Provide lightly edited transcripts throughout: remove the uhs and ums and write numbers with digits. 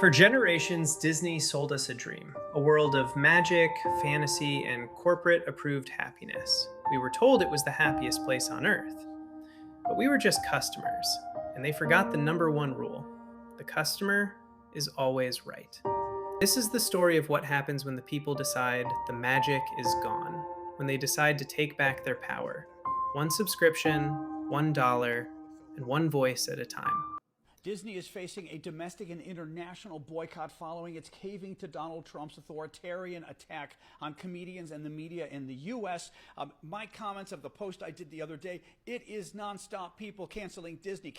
For generations, Disney sold us a dream, a world of magic, fantasy, and corporate approved happiness. We were told it was the happiest place on earth. But we were just customers, and they forgot the number one rule: the customer is always right. This is the story of what happens when the people decide the magic is gone, when they decide to take back their power. One subscription, $1, and one voice at a time. Disney is facing a domestic and international boycott following its caving to Donald Trump's authoritarian attack on comedians and the media in the U.S. My comments of the post I did the other day, it is nonstop people canceling Disney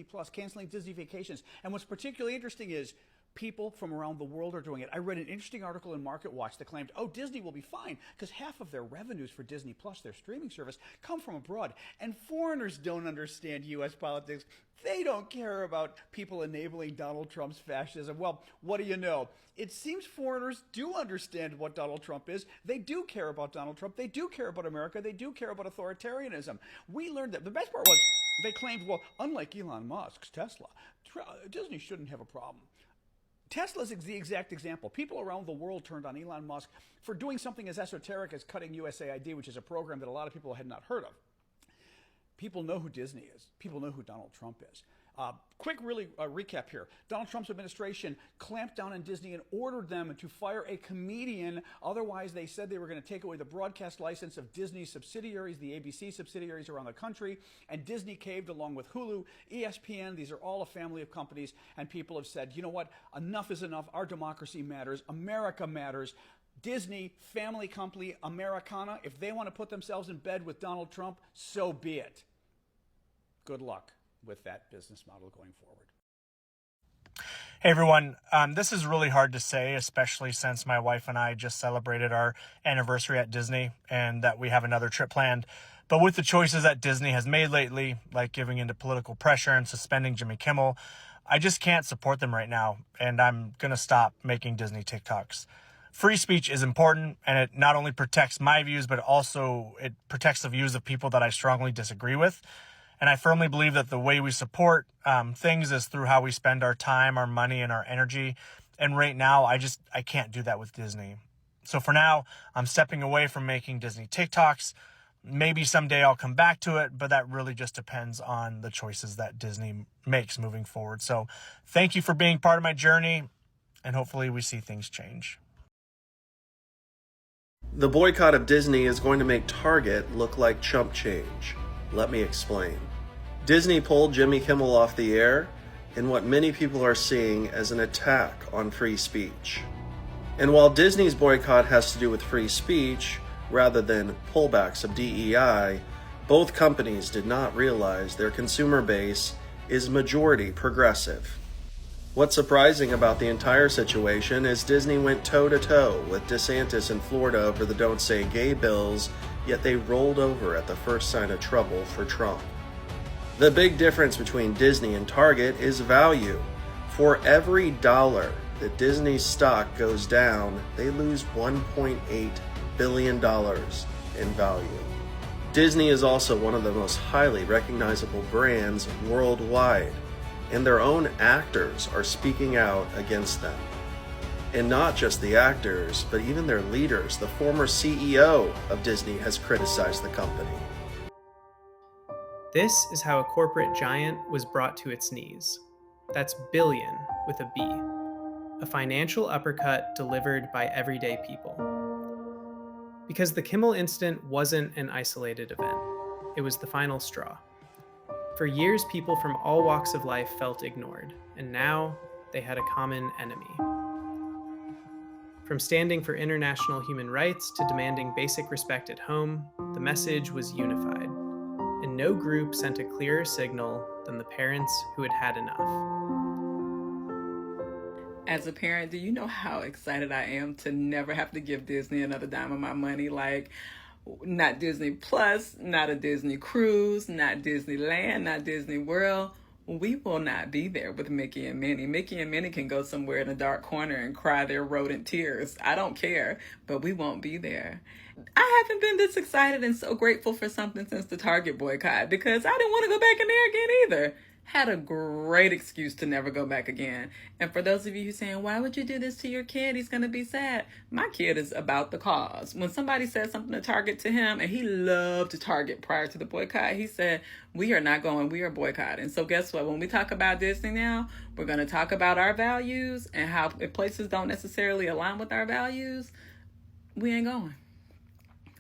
Plus, canceling Disney Vacations. And what's particularly interesting is people from around the world are doing it. I read an interesting article in MarketWatch that claimed, oh, Disney will be fine because half of their revenues for Disney Plus, their streaming service, come from abroad. And foreigners don't understand U.S. politics. They don't care about people enabling Donald Trump's fascism. Well, what do you know? It seems foreigners do understand what Donald Trump is. They do care about Donald Trump. They do care about America. They do care about authoritarianism. We learned that. The best part was they claimed, well, unlike Elon Musk's Tesla, Disney shouldn't have a problem. Tesla's the exact example. People around the world turned on Elon Musk for doing something as esoteric as cutting USAID, which is a program that a lot of people had not heard of. People know who Disney is. People know who Donald Trump is. Quick recap here. Donald Trump's administration clamped down on Disney and ordered them to fire a comedian. Otherwise, they said they were going to take away the broadcast license of Disney's subsidiaries, the ABC subsidiaries around the country. And Disney caved along with Hulu, ESPN. These are all a family of companies. And people have said, you know what? Enough is enough. Our democracy matters. America matters. Disney, family company, Americana, if they want to put themselves in bed with Donald Trump, so be it. Good luck with that business model going forward. Hey everyone, this is really hard to say, especially since my wife and I just celebrated our anniversary at Disney and that we have another trip planned. But with the choices that Disney has made lately, like giving into political pressure and suspending Jimmy Kimmel, I just can't support them right now, and I'm going to stop making Disney TikToks. Free speech is important, and it not only protects my views, but also it protects the views of people that I strongly disagree with. And I firmly believe that the way we support things is through how we spend our time, our money, and our energy. And right now, I can't do that with Disney. So for now, I'm stepping away from making Disney TikToks. Maybe someday I'll come back to it, but that really just depends on the choices that Disney makes moving forward. So thank you for being part of my journey, and hopefully we see things change. The boycott of Disney is going to make Target look like chump change. Let me explain. Disney pulled Jimmy Kimmel off the air in what many people are seeing as an attack on free speech. And while Disney's boycott has to do with free speech rather than pullbacks of DEI, both companies did not realize their consumer base is majority progressive. What's surprising about the entire situation is Disney went toe-to-toe with DeSantis in Florida over the Don't Say Gay bills, yet they rolled over at the first sign of trouble for Trump. The big difference between Disney and Target is value. For every dollar that Disney's stock goes down, they lose $1.8 billion in value. Disney is also one of the most highly recognizable brands worldwide, and their own actors are speaking out against them. And not just the actors, but even their leaders. The former CEO of Disney has criticized the company. This is how a corporate giant was brought to its knees. That's billion with a B. A financial uppercut delivered by everyday people. Because the Kimmel incident wasn't an isolated event. It was the final straw. For years, people from all walks of life felt ignored, and now they had a common enemy. From standing for international human rights to demanding basic respect at home, the message was unified, and no group sent a clearer signal than the parents who had had enough. As a parent, do you know how excited I am to never have to give Disney another dime of my money? Like, not Disney Plus, not a Disney cruise, not Disneyland, not Disney World. We will not be there with Mickey and Minnie. Mickey and Minnie can go somewhere in a dark corner and cry their rodent tears. I don't care, but we won't be there. I haven't been this excited and so grateful for something since the Target boycott because I didn't want to go back in there again either. had a great excuse to never go back again. And for those of you who are saying, why would you do this to your kid? He's going to be sad. My kid is about the cause. When somebody said something to Target to him, and he loved to Target prior to the boycott, he said, we are not going, we are boycotting. So guess what? When we talk about Disney now, we're going to talk about our values and how if places don't necessarily align with our values, we ain't going.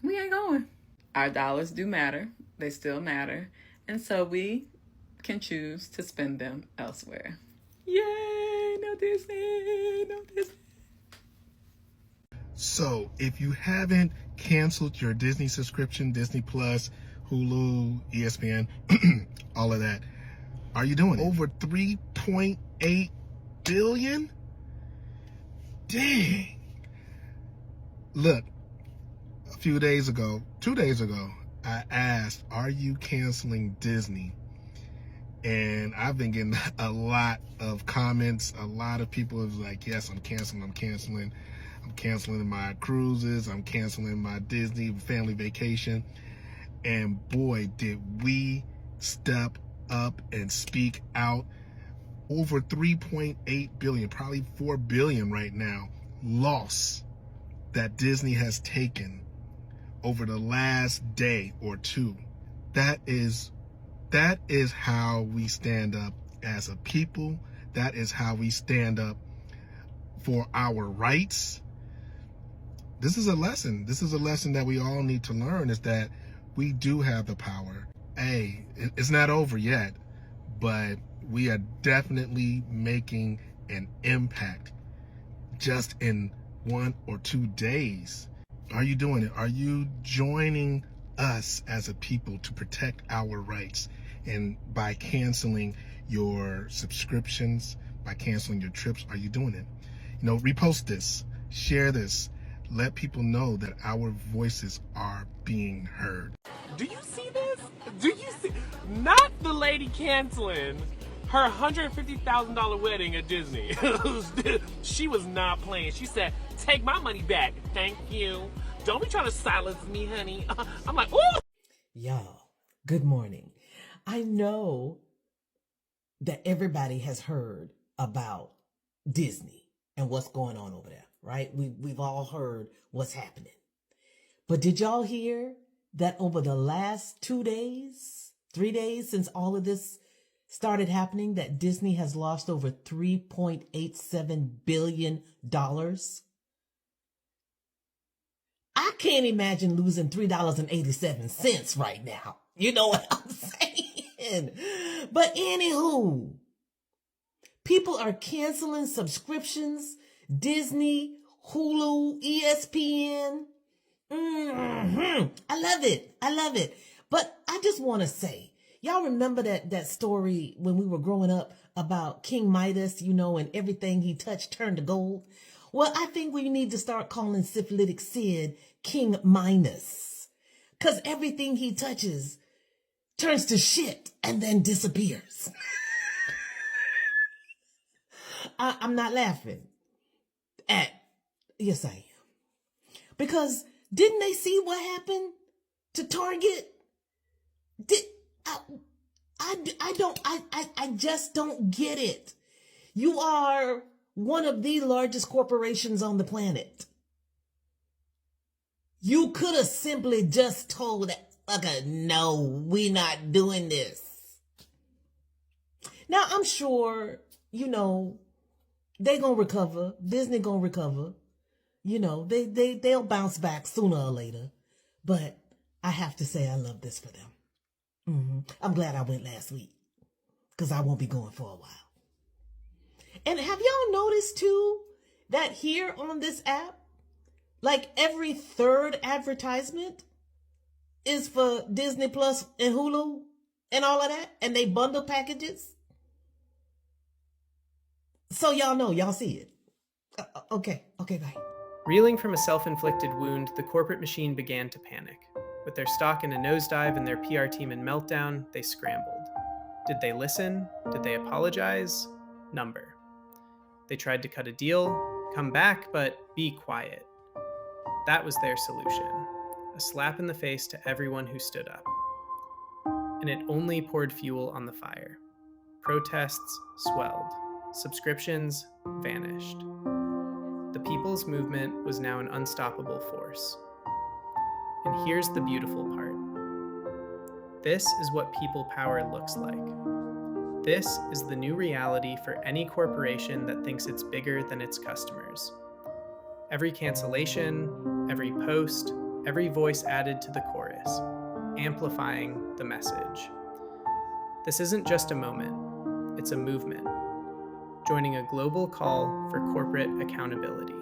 We ain't going. Our dollars do matter. They still matter. And so we can choose to spend them elsewhere. Yay! No Disney! No Disney! So, if you haven't canceled your Disney subscription, Disney Plus, Hulu, ESPN, all of that, are you doing it? Over 3.8 billion? Dang. Look, a few days ago, 2 days ago, I asked, are you canceling Disney? And I've been getting a lot of comments. A lot of people is like, yes, I'm canceling. I'm canceling my cruises. I'm canceling my Disney family vacation. And boy, did we step up and speak out. Over 3.8 billion, probably 4 billion right now, loss that Disney has taken over the last day or two. That is how we stand up as a people. That is how we stand up for our rights. This is a lesson. This is a lesson that we all need to learn, is that we do have the power. Hey, it's not over yet, but we are definitely making an impact just in 1 or 2 days. Are you doing it? Are you joining us as a people to protect our rights? And by canceling your subscriptions, by canceling your trips, are you doing it? You know, repost this, share this, let people know that our voices are being heard. Do you see this? Do you see? Not the lady canceling her $150,000 wedding at Disney. She was not playing. She said, take my money back. Thank you. Don't be trying to silence me, honey. I'm like, ooh. Y'all, good morning. I know that everybody has heard about Disney and what's going on over there, right? We've all heard what's happening. But did y'all hear that over the last 2 days, 3 days since all of this started happening, that Disney has lost over $3.87 billion? I can't imagine losing $3.87 right now. You know what I'm saying? But anywho, people are canceling subscriptions, Disney, Hulu, ESPN. I love it. I love it. But I just want to say, y'all remember that story when we were growing up about King Midas, you know, and everything he touched turned to gold? Well, I think we need to start calling syphilitic Sid King Midas, because everything he touches turns to shit and then disappears. I'm not laughing at, yes, I am. Because didn't they see what happened to Target? I just don't get it. You are one of the largest corporations on the planet. You could have simply just told, okay, no, we're not doing this. Now, I'm sure, you know, they gonna recover. Disney gonna recover. You know, they'll bounce back sooner or later. But I have to say I love this for them. I'm glad I went last week, because I won't be going for a while. And have y'all noticed too that here on this app, like every third advertisement is for Disney Plus and Hulu and all of that, and they bundle packages? So y'all know, y'all see it. Okay, bye. Reeling from a self-inflicted wound, the corporate machine began to panic. With their stock in a nosedive and their PR team in meltdown, they scrambled. Did they listen? Did they apologize? Number. They tried to cut a deal, come back, but be quiet. That was their solution. A slap in the face to everyone who stood up. And it only poured fuel on the fire. protests swelled, subscriptions vanished. The people's movement was now an unstoppable force. And here's the beautiful part. This is what people power looks like. This is the new reality for any corporation that thinks it's bigger than its customers. Every cancellation, every post, every voice added to the chorus, amplifying the message. This isn't just a moment, it's a movement, joining a global call for corporate accountability.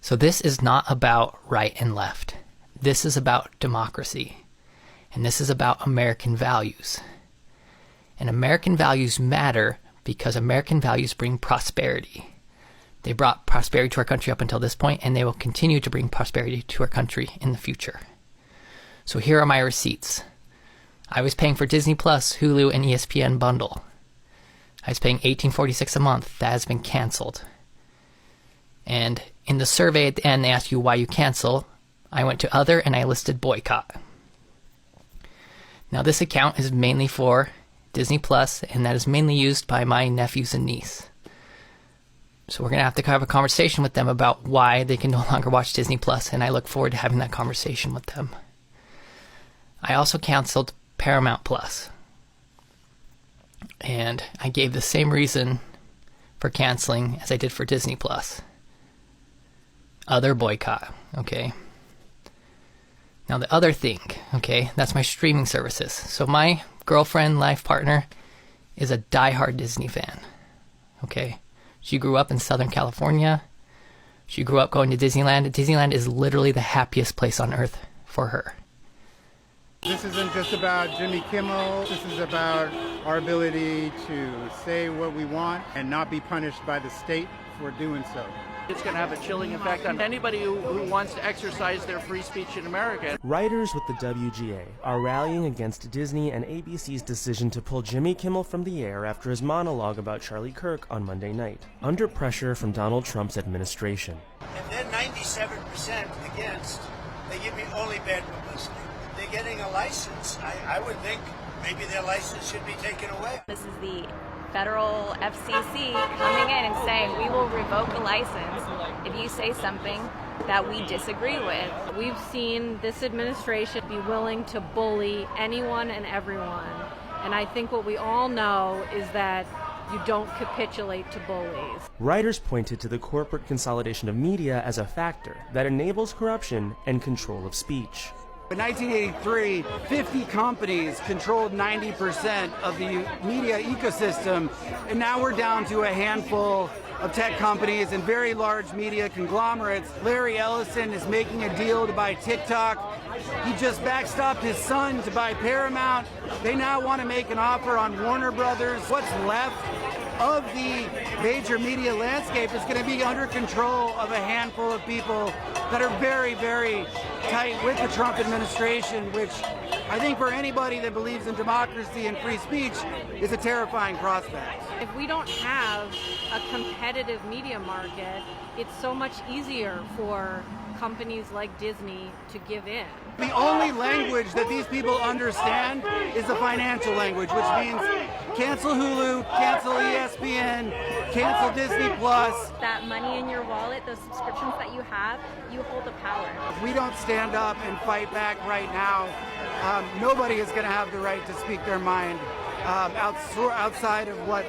So this is not about right and left. This is about democracy. And this is about American values. And American values matter because American values bring prosperity. They brought prosperity to our country up until this point, and they will continue to bring prosperity to our country in the future. So here are my receipts. I was paying for Disney Plus, Hulu, and ESPN bundle. I was paying $18.46 a month. That has been canceled. And in the survey at the end, they ask you why you cancel. I went to other and I listed boycott. Now this account is mainly for Disney Plus, and that is mainly used by my nephews and niece. So we're going to have to have a conversation with them about why they can no longer watch Disney Plus, and I look forward to having that conversation with them. I also canceled Paramount Plus. And I gave the same reason for canceling as I did for Disney Plus. Other boycott, okay? Now the other thing, okay, that's my streaming services. So my girlfriend, life partner, is a diehard Disney fan, okay? She grew up in Southern California. She grew up going to Disneyland. Disneyland is literally the happiest place on earth for her. This isn't just about Jimmy Kimmel. This is about our ability to say what we want and not be punished by the state for doing so. It's going to have a chilling effect on anybody who wants to exercise their free speech in America. Writers with the WGA are rallying against Disney and ABC's decision to pull Jimmy Kimmel from the air after his monologue about Charlie Kirk on Monday night, under pressure from Donald Trump's administration. And then 97% against, they give me only bad publicity. They're getting a license. I would think maybe their license should be taken away. This is the federal FCC coming in and saying we will revoke a license if you say something that we disagree with. We've seen this administration be willing to bully anyone and everyone. And I think what we all know is that you don't capitulate to bullies. Writers pointed to the corporate consolidation of media as a factor that enables corruption and control of speech. In 1983, 50 companies controlled 90% of the media ecosystem, and now we're down to a handful of tech companies and very large media conglomerates. Larry Ellison is making a deal to buy TikTok. He just backstopped his son to buy Paramount. They now want to make an offer on Warner Brothers. What's left of the major media landscape is going to be under control of a handful of people that are very, very tight with the Trump administration, which I think for anybody that believes in democracy and free speech is a terrifying prospect. If we don't have a competitive media market, it's so much easier for companies like Disney to give in. The only language that these people understand is the financial language, which means cancel Hulu, cancel ESPN, cancel Disney Plus. That money in your wallet, those subscriptions that you have, you hold the power. If we don't stand up and fight back right now, nobody is going to have the right to speak their mind outside of what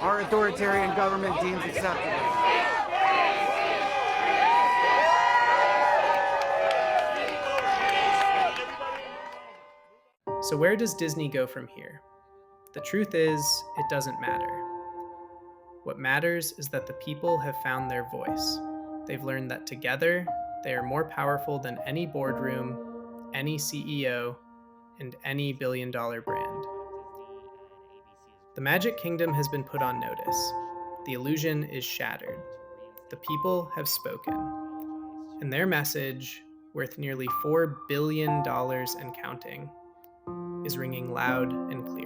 our authoritarian government deems acceptable. So where does Disney go from here? The truth is, it doesn't matter. What matters is that the people have found their voice. They've learned that together, they are more powerful than any boardroom, any CEO, and any billion-dollar brand. The Magic Kingdom has been put on notice. The illusion is shattered. The people have spoken. And their message, worth nearly $4 billion and counting, is ringing loud and clear.